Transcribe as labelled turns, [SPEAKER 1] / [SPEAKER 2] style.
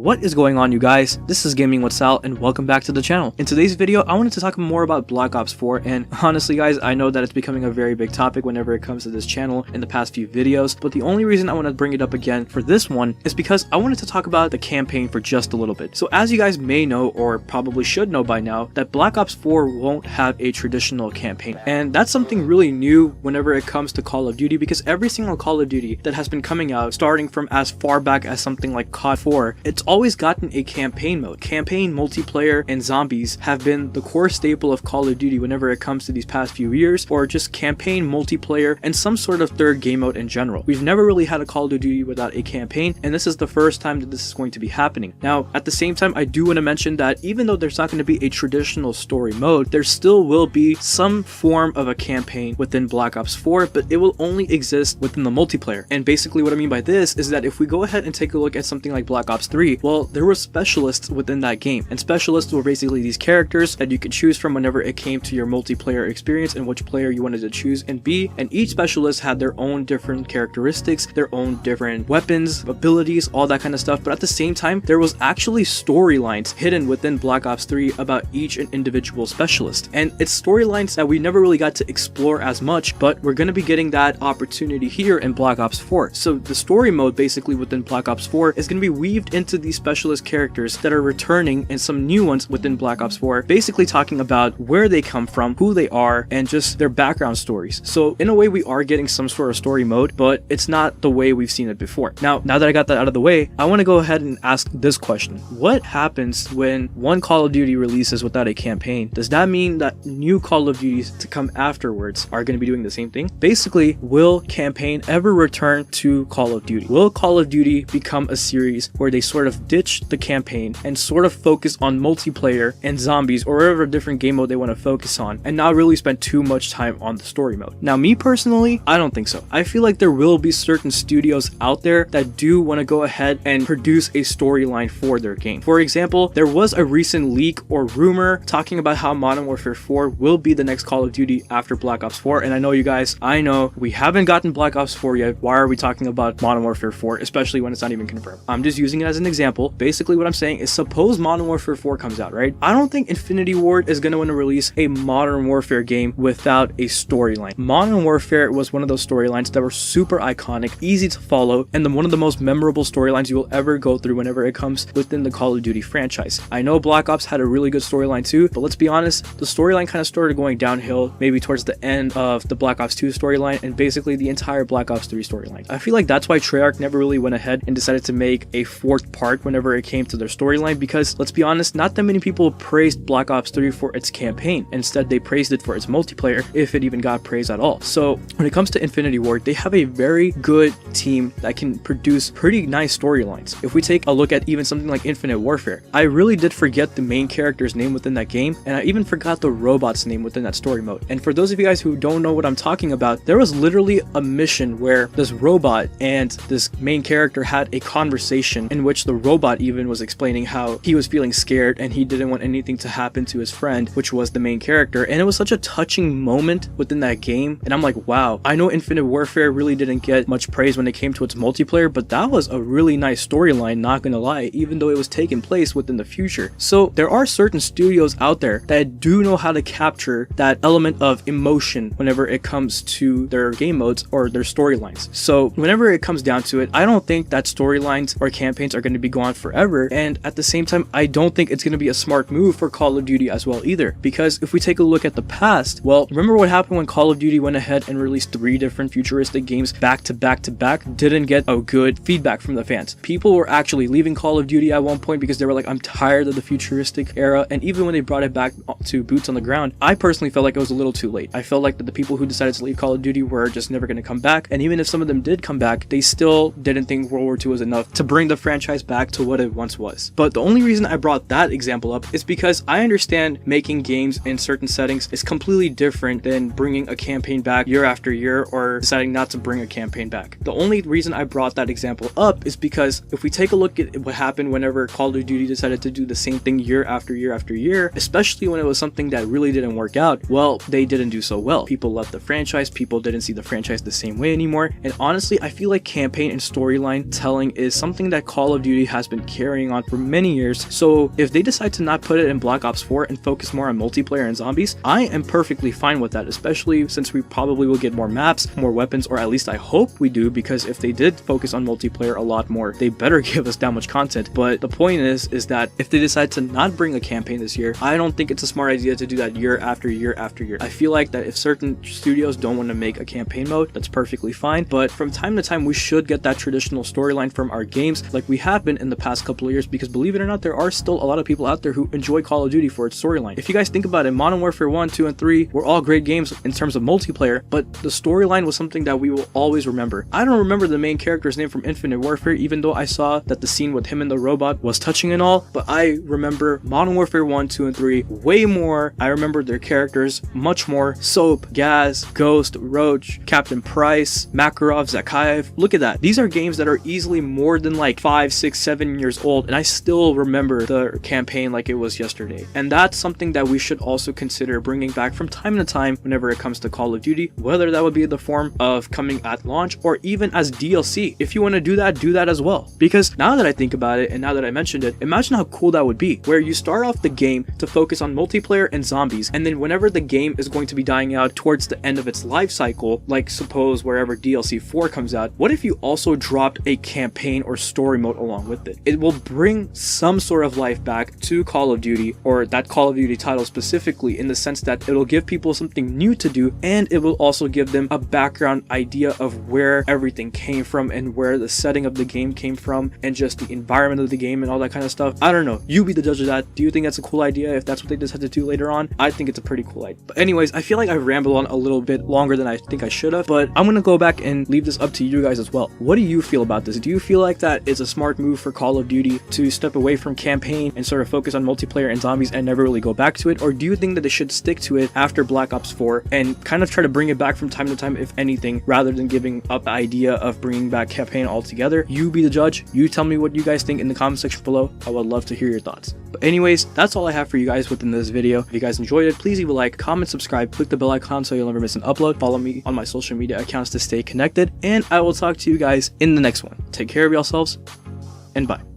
[SPEAKER 1] What is going on, you guys? This is GamingWithSal and welcome back to the channel. In today's video, I wanted to talk more about Black Ops 4, and honestly guys, I know that it's becoming a very big topic whenever it comes to this channel in the past few videos, but the only reason I want to bring it up again for this one is because I wanted to talk about the campaign for just a little bit. So as you guys may know, or probably should know by now, that Black Ops 4 won't have a traditional campaign, and that's something really new whenever it comes to Call of Duty, because every single Call of Duty that has been coming out, starting from as far back as something like COD 4, it's always gotten a campaign mode. Campaign, multiplayer, and zombies have been the core staple of Call of Duty whenever it comes to these past few years, or just campaign, multiplayer, and some sort of third game mode in general. We've never really had a Call of Duty without a campaign, and this is the first time that this is going to be happening. Now, at the same time, I do want to mention that even though there's not going to be a traditional story mode, there still will be some form of a campaign within Black Ops 4, but it will only exist within the multiplayer. And basically what I mean by this is that if we go ahead and take a look at something like Black Ops 3, well, there were specialists within that game, and specialists were basically these characters that you could choose from whenever it came to your multiplayer experience and which player you wanted to choose and be, and each specialist had their own different characteristics, their own different weapons, abilities, all that kind of stuff. But at the same time, there was actually storylines hidden within Black Ops 3 about each and individual specialist, and it's storylines that we never really got to explore as much, but we're going to be getting that opportunity here in Black Ops 4. So the story mode basically within Black Ops 4 is going to be weaved into these specialist characters that are returning, and some new ones within Black Ops 4, basically talking about where they come from, who they are, and just their background stories. So in a way, we are getting some sort of story mode, but it's not the way we've seen it before. Now that I got that out of the way, I want to go ahead and ask this question. What happens when one Call of Duty releases without a campaign? Does that mean that new Call of Duties to come afterwards are going to be doing the same thing? Basically, will campaign ever return to Call of Duty? Will Call of Duty become a series where they sort of ditch the campaign and sort of focus on multiplayer and zombies, or whatever different game mode they want to focus on, and not really spend too much time on the story mode? Now, me personally, I don't think so. I feel like there will be certain studios out there that do want to go ahead and produce a storyline for their game. For example, there was a recent leak or rumor talking about how Modern Warfare 4 will be the next Call of Duty after Black Ops 4, and I know you guys, I know we haven't gotten Black Ops 4 yet. Why are we talking about Modern Warfare 4, especially when it's not even confirmed? I'm just using it as an example. Basically what I'm saying is, suppose Modern Warfare 4 comes out, right? I don't think Infinity Ward is going to want to release a Modern Warfare game without a storyline. Modern Warfare was one of those storylines that were super iconic, easy to follow, and one of the most memorable storylines you will ever go through whenever it comes within the Call of Duty franchise. I know Black Ops had a really good storyline too, but let's be honest, the storyline kind of started going downhill maybe towards the end of the Black Ops 2 storyline, and basically the entire Black Ops 3 storyline. I feel like that's why Treyarch never really went ahead and decided to make a fourth part whenever it came to their storyline, because let's be honest, not that many people praised Black Ops 3 for its campaign. Instead, they praised it for its multiplayer, if it even got praise at all. So when it comes to Infinity Ward, they have a very good team that can produce pretty nice storylines. If we take a look at even something like Infinite Warfare, I really did forget the main character's name within that game, and I even forgot the robot's name within that story mode. And for those of you guys who don't know what I'm talking about, there was literally a mission where this robot and this main character had a conversation in which the robot even was explaining how he was feeling scared and he didn't want anything to happen to his friend, which was the main character. And it was such a touching moment within that game, and I'm like, wow, I know Infinite Warfare really didn't get much praise when it came to its multiplayer, but that was a really nice storyline, not gonna lie, even though it was taking place within the future. So there are certain studios out there that do know how to capture that element of emotion whenever it comes to their game modes or their storylines. So whenever it comes down to it, I don't think that storylines or campaigns are going to be gone forever, and at the same time, I don't think it's going to be a smart move for Call of Duty as well either, because if we take a look at the past, well, remember what happened when Call of Duty went ahead and released 3 different futuristic games back to back to back, didn't get a good feedback from the fans. People were actually leaving Call of Duty at one point because they were like, I'm tired of the futuristic era, and even when they brought it back to boots on the ground, I personally felt like it was a little too late. I felt like that the people who decided to leave Call of Duty were just never going to come back, and even if some of them did come back, they still didn't think World War II was enough to bring the franchise back to what it once was. But the only reason I brought that example up is because I understand making games in certain settings is completely different than bringing a campaign back year after year, or deciding not to bring a campaign back. The only reason I brought that example up is because if we take a look at what happened whenever Call of Duty decided to do the same thing year after year after year, especially when it was something that really didn't work out, well, they didn't do so well. People left the franchise, people didn't see the franchise the same way anymore, and honestly, I feel like campaign and storyline telling is something that Call of Duty has has been carrying on for many years. So if they decide to not put it in Black Ops 4 and focus more on multiplayer and zombies, I am perfectly fine with that, especially since we probably will get more maps, more weapons, or at least I hope we do, because if they did focus on multiplayer a lot more, they better give us that much content. But the point is that if they decide to not bring a campaign this year, I don't think it's a smart idea to do that year after year after year. I feel like that if certain studios don't want to make a campaign mode, that's perfectly fine, but from time to time we should get that traditional storyline from our games like we have been in the past couple of years, because believe it or not, there are still a lot of people out there who enjoy Call of Duty for its storyline. If you guys think about it, Modern Warfare 1, 2, and 3 were all great games in terms of multiplayer, but the storyline was something that we will always remember. I don't remember the main character's name from Infinite Warfare, even though I saw that the scene with him and the robot was touching and all, but I remember Modern Warfare 1, 2, and 3 way more. I remember their characters much more. Soap, Gaz, Ghost, Roach, Captain Price, Makarov, Zakaev. Look at that. These are games that are easily more than like 5, 6, 7 years old, and I still remember the campaign like it was yesterday. And that's something that we should also consider bringing back from time to time whenever it comes to Call of Duty, whether that would be in the form of coming at launch or even as DLC. If you want to do that as well. Because now that I think about it and now that I mentioned it, imagine how cool that would be, where you start off the game to focus on multiplayer and zombies, and then whenever the game is going to be dying out towards the end of its life cycle, like suppose wherever DLC 4 comes out, what if you also dropped a campaign or story mode along with it? It will bring some sort of life back to Call of Duty, or that Call of Duty title specifically, in the sense that it'll give people something new to do, and it will also give them a background idea of where everything came from and where the setting of the game came from and just the environment of the game and all that kind of stuff. I don't know. You be the judge of that. Do you think that's a cool idea if that's what they decide to do later on? I think it's a pretty cool idea. But anyways, I feel like I rambled on a little bit longer than I think I should have, but I'm gonna go back and leave this up to you guys as well. What do you feel about this? Do you feel like that it's a smart move for Call of Duty to step away from campaign and sort of focus on multiplayer and zombies and never really go back to it? Or do you think that they should stick to it after Black Ops 4 and kind of try to bring it back from time to time, if anything, rather than giving up the idea of bringing back campaign altogether? You be the judge. You tell me what you guys think in the comment section below. I would love to hear your thoughts. But anyways, that's all I have for you guys within this video. If you guys enjoyed it, please leave a like, comment, subscribe, click the bell icon so you'll never miss an upload. Follow me on my social media accounts to stay connected, and I will talk to you guys in the next one. Take care of yourselves, and bye.